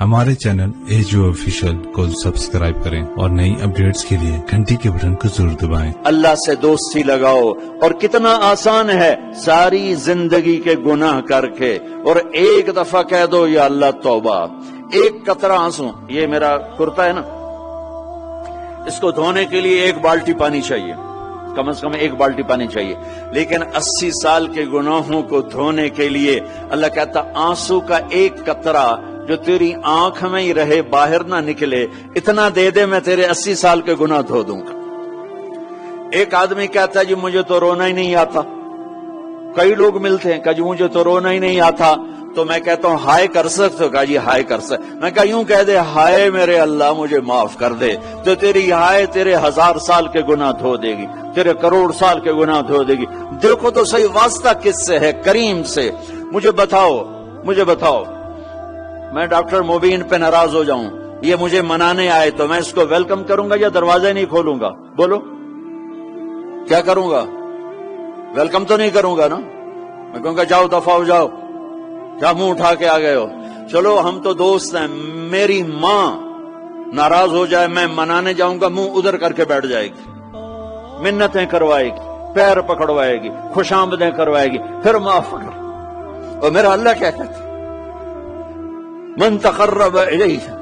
ہمارے channel AGO official کو subscribe کریں اور نئی اپڈیٹس کے لیے گھنٹی کے بٹن کو ضرور دبائیں۔ اللہ سے دوستی لگاؤ، اور کتنا آسان ہے ساری زندگی کے گناہ کر کے اور ایک دفعہ کہہ دو یا اللہ توبہ۔ ایک قطرہ آنسو، یہ میرا کرتا ہے نا، اس کو دھونے کے لیے ایک بالٹی پانی چاہیے، کم از کم ایک بالٹی پانی چاہیے، لیکن 80 سال کے گناہوں کو دھونے کے لیے اللہ کہتا آنسو کا ایک قطرہ جو تیری آنکھ میں ہی رہے، باہر نہ نکلے، اتنا دے دے میں تیرے 80 سال کے گناہ دھو دوں گا۔ ایک آدمی کہتا ہے جی مجھے تو رونا ہی نہیں آتا، کئی لوگ ملتے ہیں کہ جی مجھے تو رونا ہی نہیں آتا، تو میں کہتا ہوں ہائے کر سکتے ہو؟ کہا جی ہائے کر سکتے۔ میں کہا یوں کہہ دے ہائے میرے اللہ مجھے معاف کر دے، تو تیری ہائے تیرے 1000 سال کے گناہ دھو دے گی، تیرے کروڑ سال کے گناہ دھو دے گی۔ دیکھو تو صحیح واسطہ کس سے ہے؟ کریم سے۔ مجھے بتاؤ میں ڈاکٹر مبین پہ ناراض ہو جاؤں، یہ مجھے منانے آئے تو میں اس کو ویلکم کروں گا یا دروازہ نہیں کھولوں گا؟ بولو کیا کروں گا؟ ویلکم تو نہیں کروں گا نا، میں کہوں گا جاؤ دفعہ ہو جاؤ، کیا منہ اٹھا کے آ گئے ہو؟ چلو ہم تو دوست ہیں، میری ماں ناراض ہو جائے میں منانے جاؤں گا، منہ ادھر کر کے بیٹھ جائے گی، منتیں کروائے گی، پیر پکڑوائے گی، خوش آمدیں کروائے گی، پھر معاف کر۔ اور میرا اللہ کیا کہتا ہے؟ من تقرب الیہ،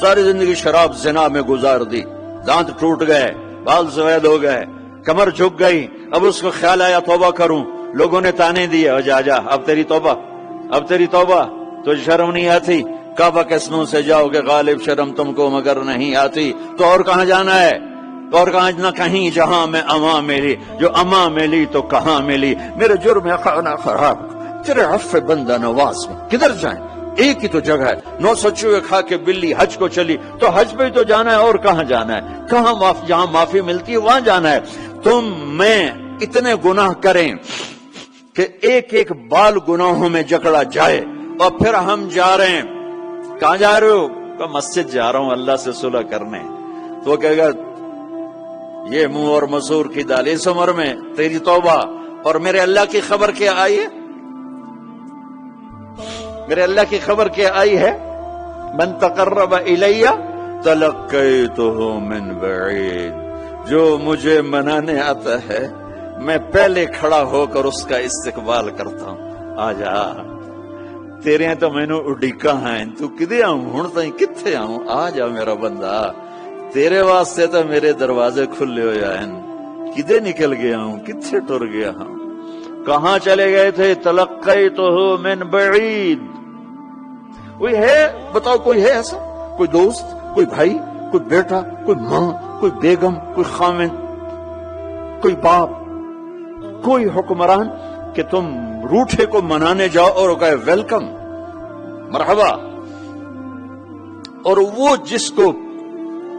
ساری زندگی شراب زنا میں گزار دی، دانت ٹوٹ گئے، بال سفید ہو گئے، کمر جھک گئی، اب اس کو خیال آیا توبہ کروں، لوگوں نے تانے دیے جا اب تیری توبہ، تو شرم نہیں آتی؟ کعبہ کے سنوں سے جاؤ گے غالب شرم تم کو مگر نہیں آتی، تو اور کہاں جانا ہے؟ اور کہاں نہ کہیں جہاں میں اماں ملی، جو اماں ملی تو کہاں ملی، میرے جرم خانہ خراب تیرے عفو بندہ نواز میں کدھر جائیں؟ ایک ہی تو جگہ ہے، 900 چوہے کھا کے بلی حج کو چلی، تو حج پہ ہی تو جانا ہے، اور کہاں جانا ہے؟ جہاں معافی ملتی ہے وہاں جانا ہے۔ تم میں اتنے گناہ کریں کہ ایک ایک بال گناہوں میں جکڑا جائے، اور پھر ہم جا رہے ہیں، کہاں جا رہے ہو؟ کہ مسجد جا رہا ہوں اللہ سے صلح کرنے، تو وہ کہے گا یہ منہ اور مسور کی دال، اس عمر میں تیری توبہ، اور میرے اللہ کی خبر کیا آئی ہے؟ میرے اللہ کی خبر کیا آئی ہے؟ من تقرب الی تلقیتہ من بعید، جو مجھے منانے آتا ہے میں پہلے کھڑا ہو کر اس کا استقبال کرتا ہوں۔ آجا تیرے ہیں تو مینو اڈیکا ہیں، تو کدے آؤں ہوں تائیں کتھے آؤں؟ آجا میرا بندہ، تیرے واسطے تو میرے دروازے کھلے ہو جائیں، کدے نکل گیا ہوں، کتھے ٹر گیا ہوں، کہاں چلے گئے تھے؟ تلقیتہ من بعید۔ کوئی ہے بتاؤ، کوئی ہے ایسا؟ کوئی دوست، کوئی بھائی، کوئی بیٹا، کوئی ماں، کوئی بیگم، کوئی خامن، کوئی باپ، کوئی حکمران کہ تم روٹھے کو منانے جاؤ اور کہے ویلکم مرحبا، اور وہ جس کو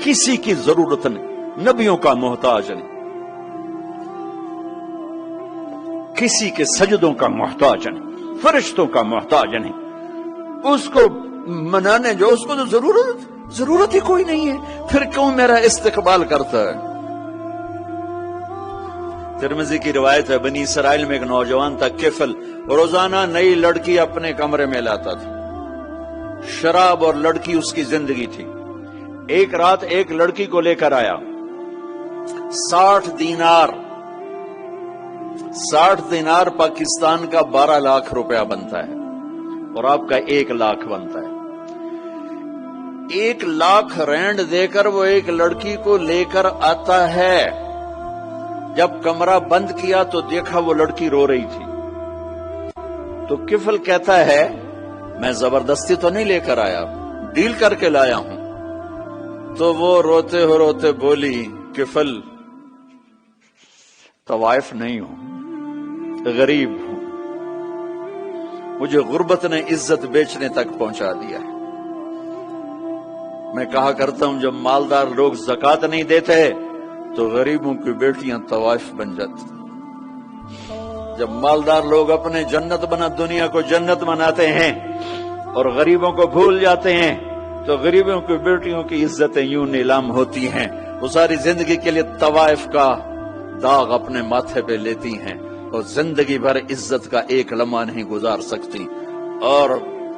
کسی کی ضرورت نہیں، نبیوں کا محتاج نہیں، کسی کے سجدوں کا محتاج نہیں، فرشتوں کا محتاج نہیں، اس کو منانے جو اس کو تو ضرورت ہی کوئی نہیں ہے، پھر کیوں میرا استقبال کرتا ہے؟ ترمذی کی روایت ہے، بنی اسرائیل میں ایک نوجوان تھا کفل، روزانہ نئی لڑکی اپنے کمرے میں لاتا تھا، شراب اور لڑکی اس کی زندگی تھی۔ ایک رات ایک لڑکی کو لے کر آیا، 60 دینار پاکستان کا 12 لاکھ روپیہ بنتا ہے، اور آپ کا 1 لاکھ بنتا ہے۔ 1 لاکھ رینڈ دے کر وہ ایک لڑکی کو لے کر آتا ہے، جب کمرہ بند کیا تو دیکھا وہ لڑکی رو رہی تھی، تو کفل کہتا ہے میں زبردستی تو نہیں لے کر آیا، ڈیل کر کے لایا ہوں۔ تو وہ روتے بولی کفل طوائف نہیں ہوں، غریب ہوں، مجھے غربت نے عزت بیچنے تک پہنچا دیا ہے۔ میں کہا کرتا ہوں جب مالدار لوگ زکوٰۃ نہیں دیتے تو غریبوں کی بیٹیاں طوائف بن جاتی، جب مالدار لوگ اپنے دنیا کو جنت بناتے ہیں اور غریبوں کو بھول جاتے ہیں تو غریبوں کی بیٹیوں کی عزتیں یوں نیلام ہوتی ہیں، وہ ساری زندگی کے لیے طوائف کا داغ اپنے ماتھے پہ لیتی ہیں اور زندگی بھر عزت کا ایک لمحہ نہیں گزار سکتی، اور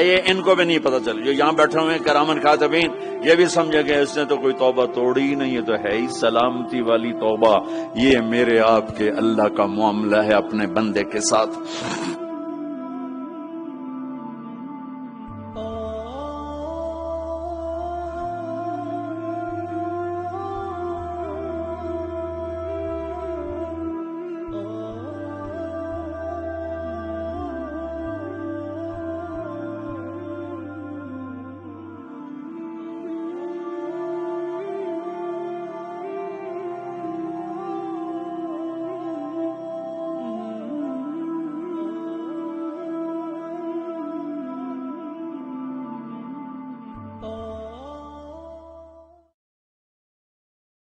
یہ ان کو بھی نہیں پتا چل، جو یہاں بیٹھے ہوئے کرامن کاتبین یہ بھی سمجھے گئے اس نے تو کوئی توبہ توڑی ہی نہیں، یہ تو ہے ہی سلامتی والی توبہ۔ یہ میرے آپ کے اللہ کا معاملہ ہے اپنے بندے کے ساتھ۔